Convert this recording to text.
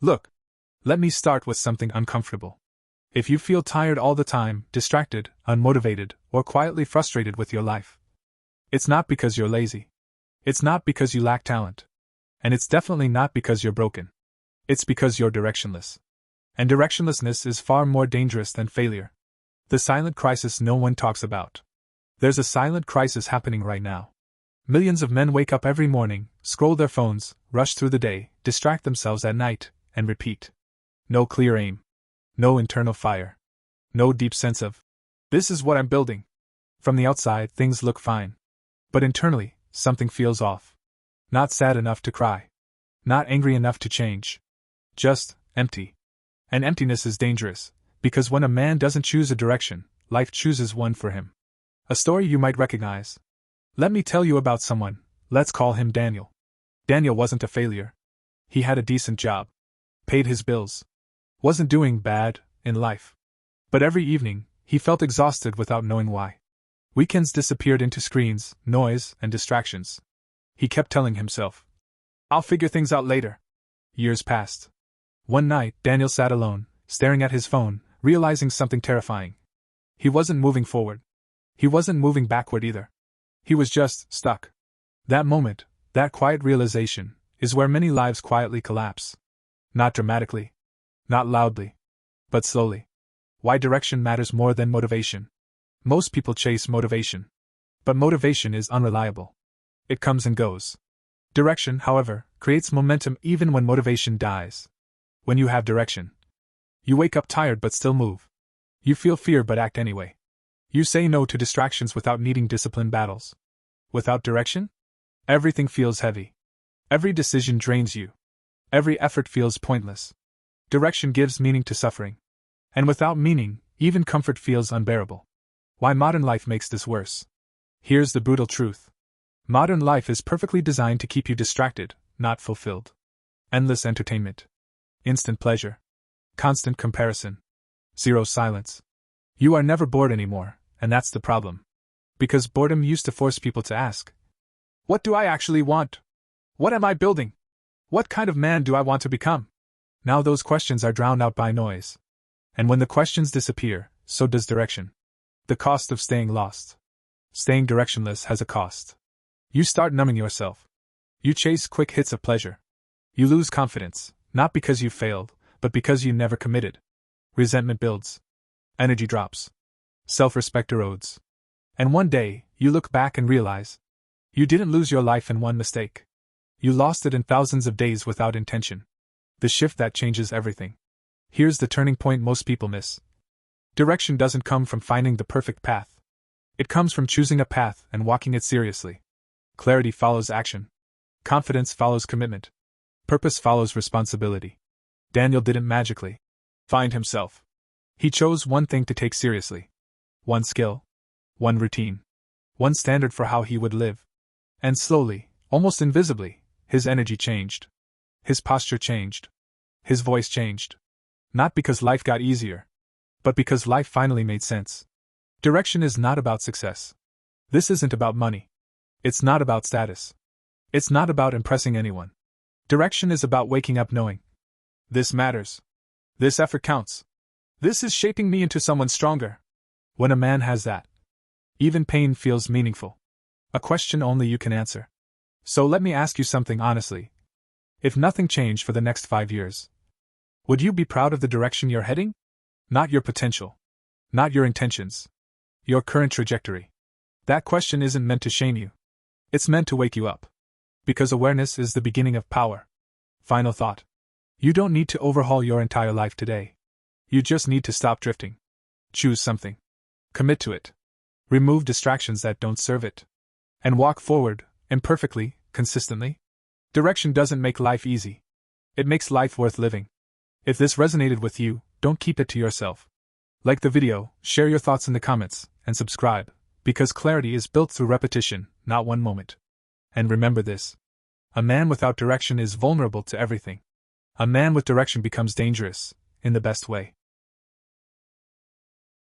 Look, let me start with something uncomfortable. If you feel tired all the time, distracted, unmotivated, or quietly frustrated with your life, it's not because you're lazy. It's not because you lack talent. And it's definitely not because you're broken. It's because you're directionless. And directionlessness is far more dangerous than failure. The silent crisis no one talks about. There's a silent crisis happening right now. Millions of men wake up every morning, scroll their phones, rush through the day, distract themselves at night, and repeat. No clear aim. No internal fire. No deep sense of, this is what I'm building. From the outside, things look fine. But internally, something feels off. Not sad enough to cry. Not angry enough to change. Just empty. And emptiness is dangerous, because when a man doesn't choose a direction, life chooses one for him. A story you might recognize. Let me tell you about someone. Let's call him Daniel. Daniel wasn't a failure. He had a decent job. Paid his bills. Wasn't doing bad in life. But every evening, he felt exhausted without knowing why. Weekends disappeared into screens, noise, and distractions. He kept telling himself, I'll figure things out later. Years passed. One night, Daniel sat alone, staring at his phone, realizing something terrifying. He wasn't moving forward. He wasn't moving backward either. He was just stuck. That moment, that quiet realization, is where many lives quietly collapse. Not dramatically. Not loudly. But slowly. Why direction matters more than motivation. Most people chase motivation. But motivation is unreliable. It comes and goes. Direction, however, creates momentum even when motivation dies. When you have direction, you wake up tired but still move. You feel fear but act anyway. You say no to distractions without needing discipline battles. Without direction, everything feels heavy. Every decision drains you. Every effort feels pointless. Direction gives meaning to suffering. And without meaning, even comfort feels unbearable. Why modern life makes this worse? Here's the brutal truth. Modern life is perfectly designed to keep you distracted, not fulfilled. Endless entertainment. Instant pleasure. Constant comparison. Zero silence. You are never bored anymore, and that's the problem. Because boredom used to force people to ask, what do I actually want? What am I building? What kind of man do I want to become? Now those questions are drowned out by noise. And when the questions disappear, so does direction. The cost of staying lost. Staying directionless has a cost. You start numbing yourself. You chase quick hits of pleasure. You lose confidence, not because you failed, but because you never committed. Resentment builds. Energy drops. Self-respect erodes. And one day, you look back and realize, you didn't lose your life in one mistake. You lost it in thousands of days without intention. The shift that changes everything. Here's the turning point most people miss. Direction doesn't come from finding the perfect path. It comes from choosing a path and walking it seriously. Clarity follows action. Confidence follows commitment. Purpose follows responsibility. Daniel didn't magically find himself. He chose one thing to take seriously. One skill. One routine. One standard for how he would live. And slowly, almost invisibly, his energy changed. His posture changed. His voice changed. Not because life got easier, but because life finally made sense. Direction is not about success. This isn't about money. It's not about status. It's not about impressing anyone. Direction is about waking up knowing, this matters. This effort counts. This is shaping me into someone stronger. When a man has that, even pain feels meaningful. A question only you can answer. So let me ask you something honestly. If nothing changed for the next 5 years, would you be proud of the direction you're heading? Not your potential. Not your intentions. Your current trajectory. That question isn't meant to shame you. It's meant to wake you up. Because awareness is the beginning of power. Final thought. You don't need to overhaul your entire life today. You just need to stop drifting. Choose something. Commit to it. Remove distractions that don't serve it. And walk forward, imperfectly, consistently. Direction doesn't make life easy. It makes life worth living. If this resonated with you, don't keep it to yourself. Like the video, share your thoughts in the comments, and subscribe, because clarity is built through repetition, not one moment. And remember this. A man without direction is vulnerable to everything. A man with direction becomes dangerous, in the best way.